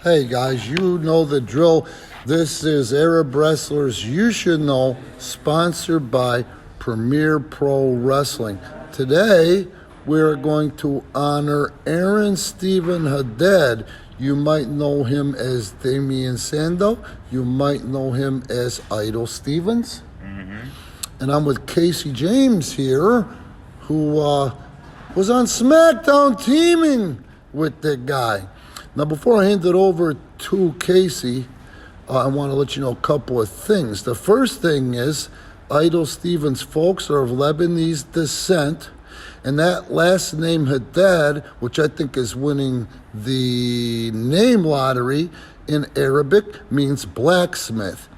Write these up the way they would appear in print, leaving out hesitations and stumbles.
Hey guys, you know the drill. This is Arab Wrestlers You Should Know, sponsored by Premier Pro Wrestling. Today, we're going to honor Aaron Stephen Haddad. You might know him as Damien Sandow. You might know him as Idol Stevens. And I'm with Casey James here, who was on SmackDown teaming with that guy. Now, before I hand it over to Casey, I want to let you know a couple of things. The first thing is Idol Stevens folks are of Lebanese descent, and that last name Haddad, which I think is winning the name lottery in Arabic, means blacksmith.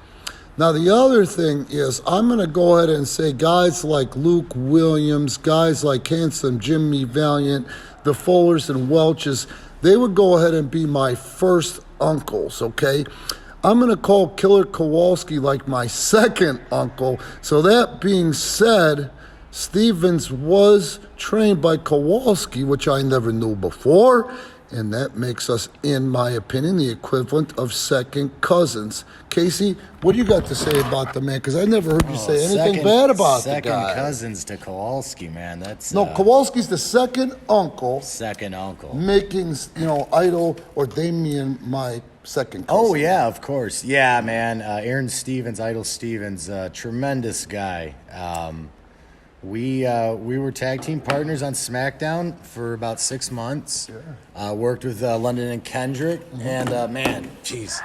Now, the other thing is I'm going to go ahead and say guys like Luke Williams, guys like Handsome Jimmy Valiant, the Fullers and Welches, they would go ahead and be my first uncles, okay? I'm going to call Killer Kowalski like my second uncle. So that being said, Stevens was trained by Kowalski, which I never knew before, and that makes us, in my opinion, the equivalent of second cousins. Casey, what do you got to say about the man? Because I never heard you say anything bad about the guy. Second cousins to Kowalski, man. That's no, Kowalski's the second uncle. Second uncle. Making, Idol or Damien my second cousin. Oh, yeah, of course. Yeah, man. Aaron Stevens, Idol Stevens, tremendous guy. We were tag team partners on SmackDown for about 6 months. Sure. Worked with London and Kendrick, and man, jeez,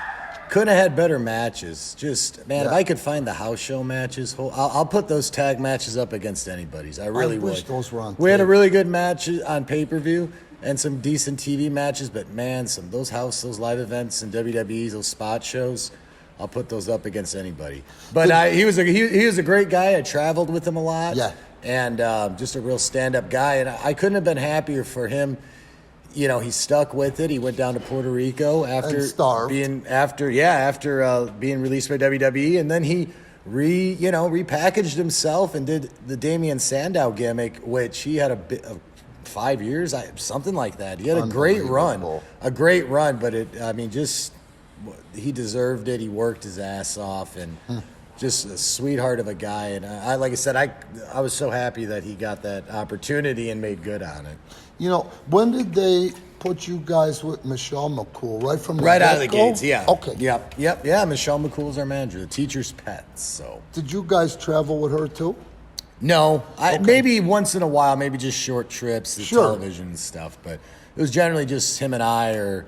couldn't have had better matches. Just man, if I could find the house show matches, I'll put those tag matches up against anybody's. I really would. Wish those were on we had a really good match on pay-per-view and some decent TV matches, but man, those live events and WWE's, those spot shows. I'll put those up against anybody. But he was a great guy. I traveled with him a lot. Yeah. And just a real stand-up guy. And I couldn't have been happier for him. You know, he stuck with it. He went down to Puerto Rico after being released by WWE, and then he repackaged himself and did the Damien Sandow gimmick, which he had a bit of 5 years, something like that. He had a great run, but he deserved it. He worked his ass off, and just a sweetheart of a guy. And I was so happy that he got that opportunity and made good on it. When did they put you guys with Michelle McCool? Right from the right out of the gates, yeah. Okay. Yep. Yeah, Michelle McCool's our manager, the teacher's pets. So. Did you guys travel with her too? No, maybe once in a while, maybe just short trips, television and stuff. But it was generally just him and I, or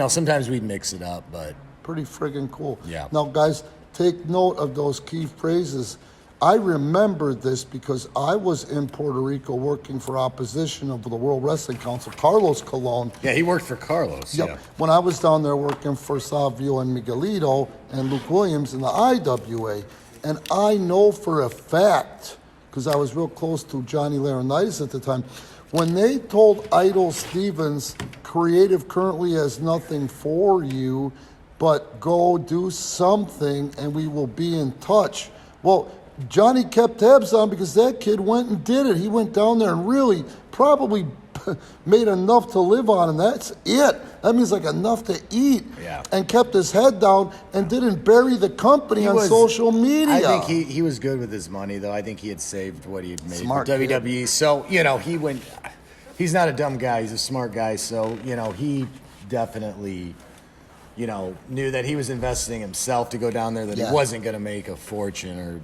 sometimes we'd mix it up. But pretty friggin' cool. Yeah. Now, guys, take note of those key phrases. I remember this because I was in Puerto Rico working for opposition of the World Wrestling Council, Carlos Colon. Yeah, he worked for Carlos. Yep. Yeah. When I was down there working for Savio and Miguelito and Luke Williams in the IWA. And I know for a fact, because I was real close to Johnny Laurinaitis at the time, when they told Idol Stevens, creative currently has nothing for you, but go do something and we will be in touch. Well, Johnny kept tabs on because that kid went and did it. He went down there and really probably made enough to live on, and that's it. That means like enough to eat. Yeah. And kept his head down and didn't bury the company on social media. I think he was good with his money, though. I think he had saved what he had made Smart for WWE. Kid. So, he went. He's not a dumb guy. He's a smart guy. So, he definitely knew that he was investing himself to go down there, that he wasn't going to make a fortune or,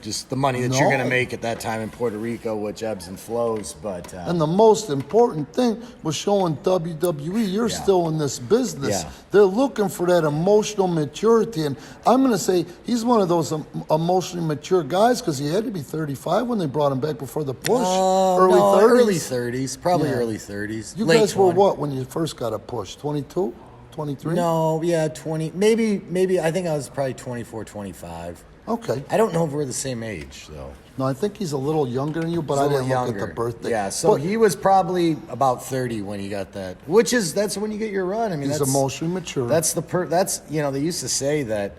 just the money that you're going to make at that time in Puerto Rico, which ebbs and flows. But and the most important thing was showing WWE you're still in this business. Yeah. They're looking for that emotional maturity. And I'm going to say he's one of those emotionally mature guys because he had to be 35 when they brought him back before the push. Early 30s? Probably early 30s. You guys were what when you first got a push? 22? 23? No, yeah, 20. Maybe I think I was probably 24, 25. Okay. I don't know if we're the same age, though. No, I think he's a little younger than you, but I didn't look at the birthday. Yeah, so he was probably about 30 when he got that, that's when you get your run. I mean, he's emotionally mature. That's they used to say that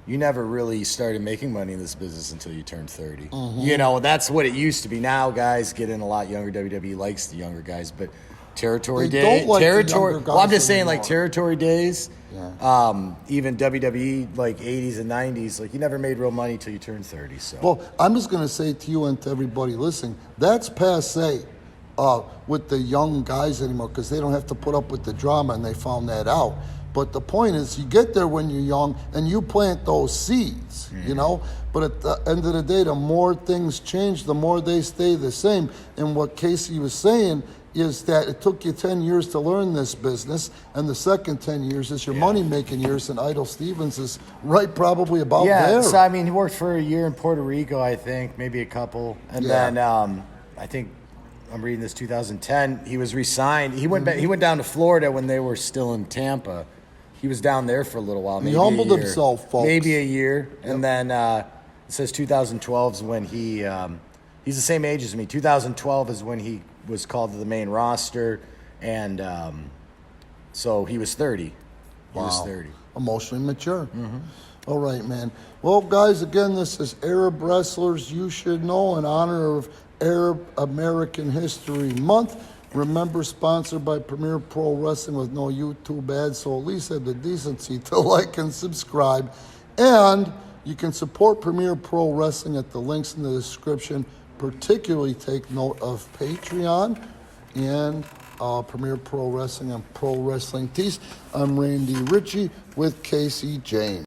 you never really started making money in this business until you turned 30. That's what it used to be. Now guys get in a lot younger. WWE likes the younger guys, but Territory They days. don't like the Territory. younger Well, I'm guys just saying, like anymore. territory days. Yeah. Even WWE, like 80s and 90s, like you never made real money till you turned 30. So. Well, I'm just going to say to you and to everybody listening, that's passe with the young guys anymore because they don't have to put up with the drama, and they found that out. But the point is, you get there when you're young and you plant those seeds, you know? But at the end of the day, the more things change, the more they stay the same. And what Casey was saying is that it took you 10 years to learn this business, and the second 10 years is your money-making years, and Idol Stevens is right probably about there. So I mean, he worked for a year in Puerto Rico, I think, maybe a couple, and then I think I'm reading this 2010. He was re-signed. He went back, he went down to Florida when they were still in Tampa. He was down there for a little while. Maybe He humbled a year. himself, folks. Maybe a year, and then it says 2012 is when he's the same age as me. 2012 is when he was called to the main roster, and so he was 30. He was 30. Emotionally mature. All right, man. Well, guys, again, this is Arab Wrestlers You Should Know in honor of Arab American History Month. Remember, sponsored by Premier Pro Wrestling with no YouTube ads, so at least have the decency to like and subscribe. And you can support Premier Pro Wrestling at the links in the description. Particularly take note of Patreon and Premier Pro Wrestling and Pro Wrestling Tees. I'm Randy Ritchie with Casey James.